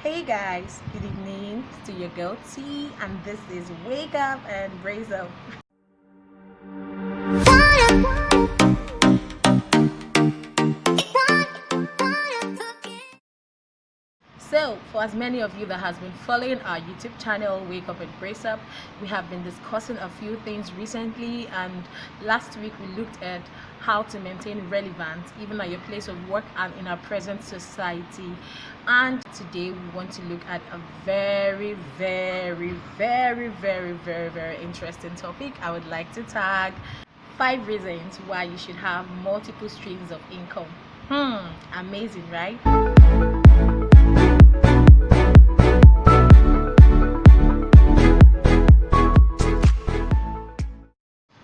Hey guys, good evening. It's to your girl T, and this is Wake Up and Brace Up. So, for as many of you that has been following our YouTube channel, Wake Up and Brace Up, we have been discussing a few things recently, and last week we looked at how to maintain relevance even at your place of work and in our present society. And today we want to look at a very interesting topic. I would like to tag 5 reasons why you should have multiple streams of income. Amazing, right?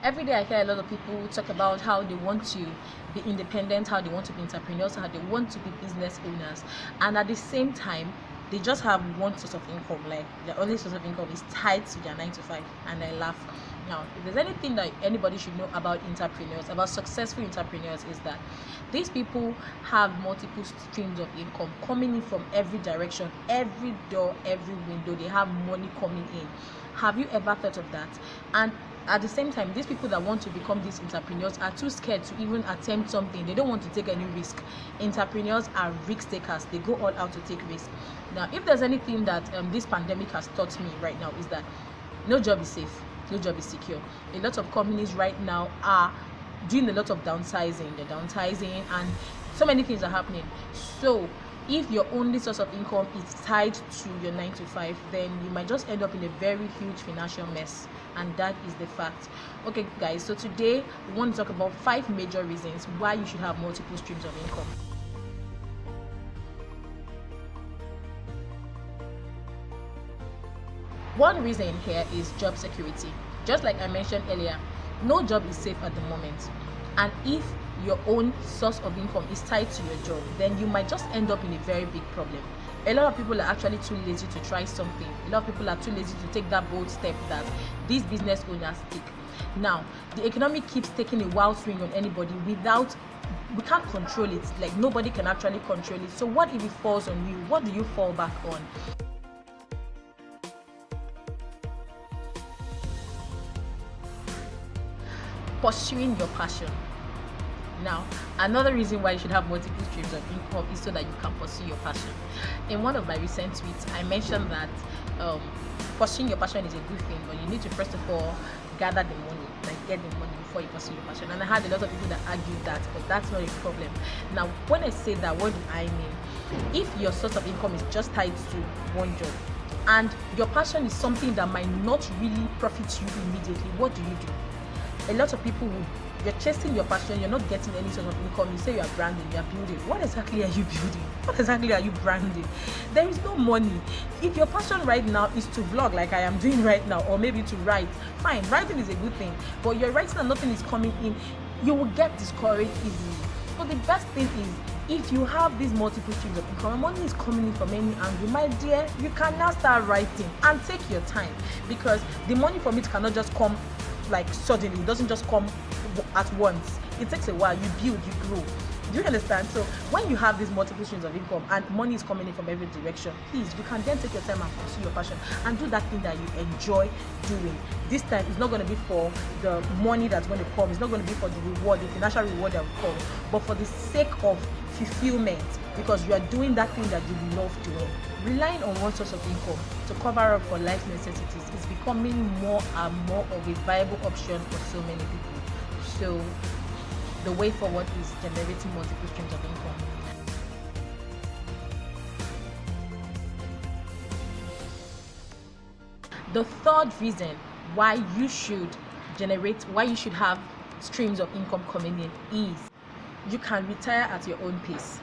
Every day I hear a lot of people talk about how they want to be independent, how they want to be entrepreneurs, how they want to be business owners, and at the same time they just have one source of income. Like their only source of income is tied to their 9 to 5, and I laugh. Now, if there's anything that anybody should know about entrepreneurs, about successful entrepreneurs, is that these people have multiple streams of income coming in from every direction, every door, every window. They have money coming in. Have you ever thought of that? And at the same time, these people that want to become these entrepreneurs are too scared to even attempt something. They don't want to take any risk. Entrepreneurs are risk takers. They go all out to take risks. Now, if there's anything that this pandemic has taught me right now, is that no job is safe, no job is secure. A lot of companies right now are doing a lot of downsizing. They're downsizing, and so many things are happening. So if your only source of income is tied to your 9 to 5, then you might just end up in a very huge financial mess, and that is the fact. Okay guys, so today we want to talk about 5 major reasons why you should have multiple streams of income. One reason here is job security. Just like I mentioned earlier, no job is safe at the moment, and if your own source of income is tied to your job, then you might just end up in a very big problem. A lot of people are actually too lazy to try something. A lot of people are too lazy to take that bold step that these business owners take. Now, the economy keeps taking a wild swing on anybody without, we can't control it. Like, nobody can actually control it. So what if it falls on you? What do you fall back on? Pursuing your passion. Now, another reason why you should have multiple streams of income is so that you can pursue your passion. In one of my recent tweets, I mentioned that pursuing your passion is a good thing, but you need to first of all gather the money, like get the money before you pursue your passion. And I had a lot of people that argued that, but that's not a problem. Now, when I say that, what do I mean? If your source of income is just tied to one job, and your passion is something that might not really profit you immediately, what do? A lot of people would, you're chasing your passion, you're not getting any sort of income. You say you are branding, you are building. What exactly are you building? What exactly are you branding? There is no money. If your passion right now is to vlog like I am doing right now, or maybe to write, fine, writing is a good thing, but you're writing and nothing is coming in, you will get discouraged easily. So the best thing is, if you have these multiple streams of income, money is coming in from any angle, my dear, you can now start writing and take your time, because the money from it cannot just come like suddenly. It doesn't just come at once. It takes a while. You build, you grow. Do you understand? So when you have these multiple streams of income and money is coming in from every direction, please, you can then take your time and pursue your passion and do that thing that you enjoy doing. This time it's not going to be for the money that's going to come. It's not going to be for the reward, the financial reward that will come, but for the sake of fulfillment, because you are doing that thing that you love doing. Relying on one source of income to cover up for life necessities is becoming more and more of a viable option for so many people. So the way forward is generating multiple streams of income. The third reason why you should have streams of income coming in is you can retire at your own pace.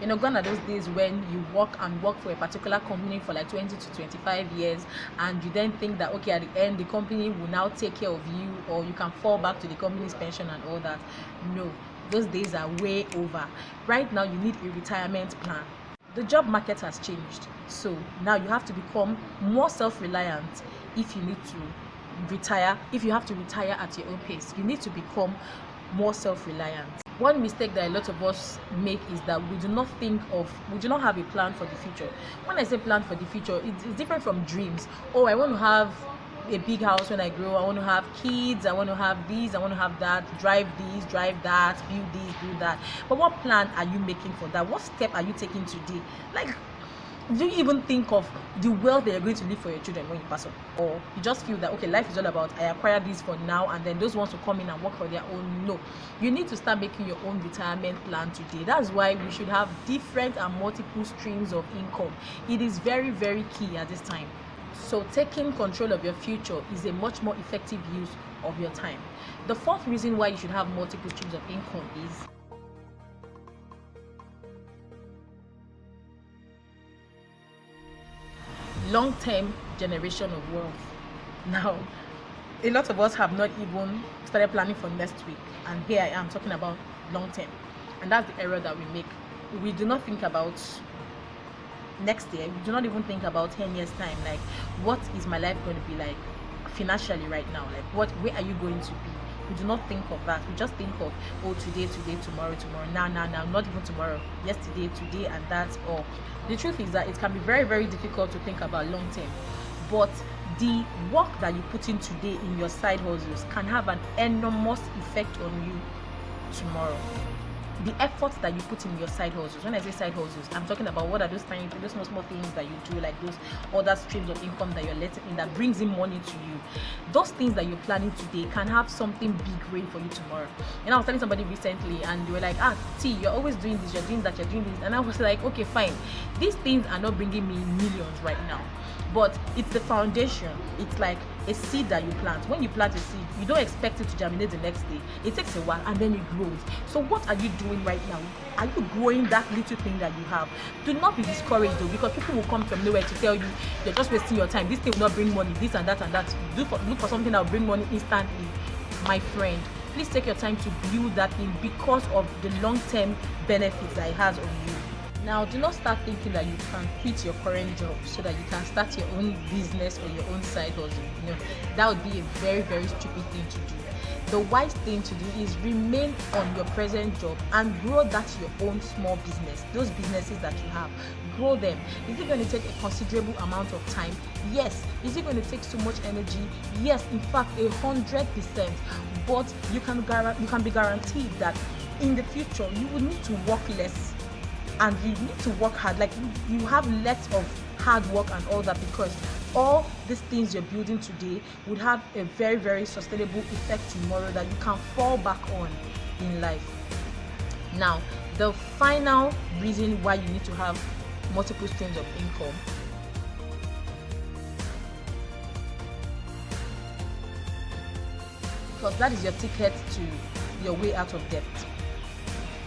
Gone are those days when you work for a particular company for like 20 to 25 years, and you then think that, okay, at the end the company will now take care of you, or you can fall back to the company's pension and all that. No, those days are way over. Right now you need a retirement plan. The job market has changed, so now you have to become more self-reliant. If you need to retire, if you have to retire at your own pace, you need to become more self-reliant. One mistake that a lot of us make is that we do not have a plan for the future. When I say plan for the future, it's different from dreams. Oh, I want to have a big house when I grow, I want to have kids, I want to have this, I want to have that, drive this, drive that, build this, do that. But what plan are you making for that? What step are you taking today? Like, do you even think of the wealth that you're going to leave for your children when you pass on? Or you just feel that, okay, life is all about, I acquire this for now, and then those ones will come in and work for their own? No, you need to start making your own retirement plan today. That's why we should have different and multiple streams of income. It is very, very key at this time. So taking control of your future is a much more effective use of your time. The fourth reason why you should have multiple streams of income is long-term generation of wealth. Now, a lot of us have not even started planning for next week, and here I am talking about long-term, and that's the error that we make. We do not think about next year. We do not even think about 10 years time. Like, what is my life going to be like financially right now? Like, where are you going to be? We do not think of that. We just think of, oh, today, tomorrow, now, not even tomorrow, yesterday, today, and that's all. The truth is that it can be very, very difficult to think about long term, but the work that you put in today in your side hustles can have an enormous effect on you tomorrow. The efforts that you put in your side hustles, when I say side hustles, I'm talking about what are those tiny, those small things that you do, like those other streams of income that you're letting in that brings in money to you. Those things that you're planning today can have something big waiting for you tomorrow. And I was telling somebody recently, and they were like, T, you're always doing this, you're doing that, you're doing this. And I was like, okay, fine. These things are not bringing me millions right now, but it's the foundation. It's like a seed that you plant. When you plant a seed, you don't expect it to germinate the next day. It takes a while and then it grows. So what are you doing right now? Are you growing that little thing that you have? Do not be discouraged though, because people will come from nowhere to tell you you're just wasting your time. This thing will not bring money, this and that and that. Look for something that will bring money instantly. My friend, please take your time to build that thing because of the long-term benefits that it has on you. Now, do not start thinking that you can quit your current job so that you can start your own business or your own side hustle. That would be a very, very stupid thing to do. The wise thing to do is remain on your present job and grow that your own small business. Those businesses that you have, grow them. Is it going to take a considerable amount of time? Yes. Is it going to take so much energy? Yes. In fact, 100%. But you can be guaranteed that in the future you will need to work less. And you need to work hard, like you have less of hard work and all that, because all these things you're building today would have a very, very sustainable effect tomorrow that you can fall back on in life. Now, the final reason why you need to have multiple streams of income because that is your ticket to your way out of debt.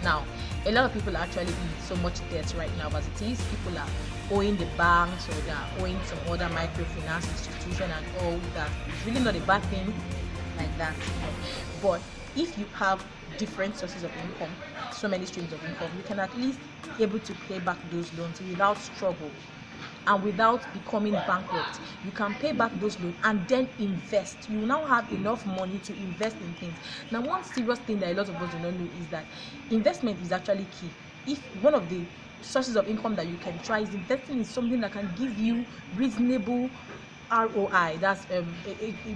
Now, a lot of people are actually in so much debt right now as it is. People are owing the banks, or they are owing some other microfinance institution and all that. It's really not a bad thing like that. But if you have different sources of income, so many streams of income, you can at least be able to pay back those loans without struggle and without becoming bankrupt. You can pay back those loans and then invest. You now have enough money to invest in things. Now, one serious thing that a lot of us do not know is that investment is actually key. If one of the sources of income that you can try is investing in something that can give you reasonable ROI, that's a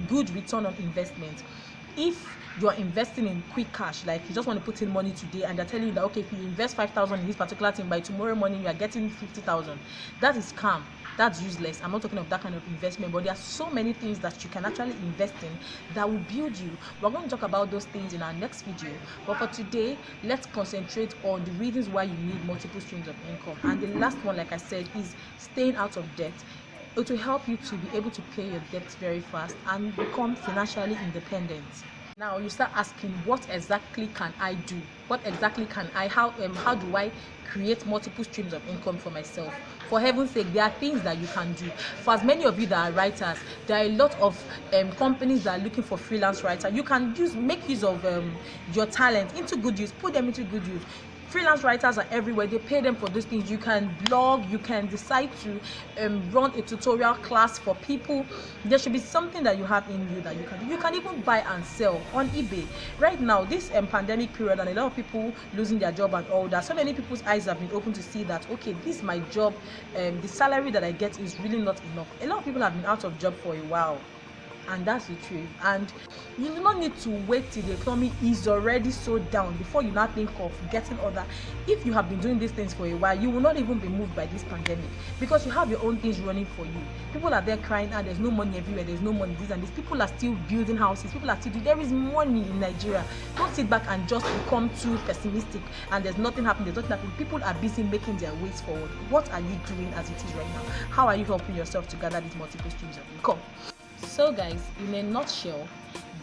good return on investment. If you are investing in quick cash, like you just want to put in money today and they're telling you that, okay, if you invest 5,000 in this particular thing, by tomorrow morning you are getting 50,000, that is scam. That's useless. I'm not talking of that kind of investment, but there are so many things that you can actually invest in that will build you. We're going to talk about those things in our next video, but for today, let's concentrate on the reasons why you need multiple streams of income. And the last one, like I said, is staying out of debt. It will help you to be able to pay your debts very fast and become financially independent. Now you start asking, what exactly can I do? What exactly can I, how do I create multiple streams of income for myself? For heaven's sake, there are things that you can do. For as many of you that are writers, there are a lot of companies that are looking for freelance writers. You can make use of your talent into good use, put them into good use. Freelance writers are everywhere. They pay them for those things. You can blog, you can decide to run a tutorial class for people. There should be something that you have in you that you can do. You can even buy and sell on eBay right now. This pandemic period, and a lot of people losing their job and all that, so many people's eyes have been open to see that, okay, this is my job, the salary that I get is really not enough. A lot of people have been out of job for a while, and that's the truth. And you do not need to wait till the economy is already so down before you now think of getting other. If you have been doing these things for a while, you will not even be moved by this pandemic, because you have your own things running for you. People are there crying, and there's no money everywhere, there's no money this and this. People are still building houses, people are still there is money in Nigeria. Don't sit back and just become too pessimistic and there's nothing happening, there's nothing happening. People are busy making their ways forward. What are you doing as it is right now? How are you helping yourself to gather these multiple streams of income? So guys, in a nutshell,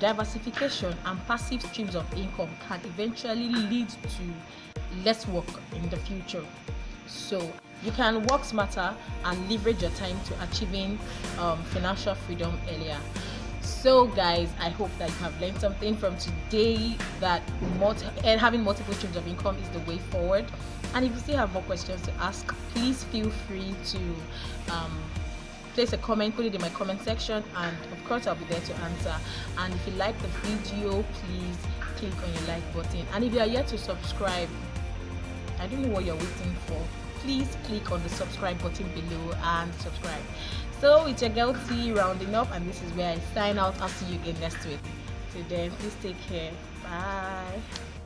diversification and passive streams of income can eventually lead to less work in the future. So you can work smarter and leverage your time to achieving financial freedom earlier. So guys, I hope that you have learned something from today, that having multiple streams of income is the way forward. And if you still have more questions to ask, please feel free to place a comment, put it in my comment section, and of course I'll be there to answer. And if you like the video, please click on your like button. And if you are yet to subscribe, I don't know what you're waiting for. Please click on the subscribe button below and subscribe. So it's your girl T rounding up, and this is where I sign out. I'll see you again next week. Till then, please take care. Bye.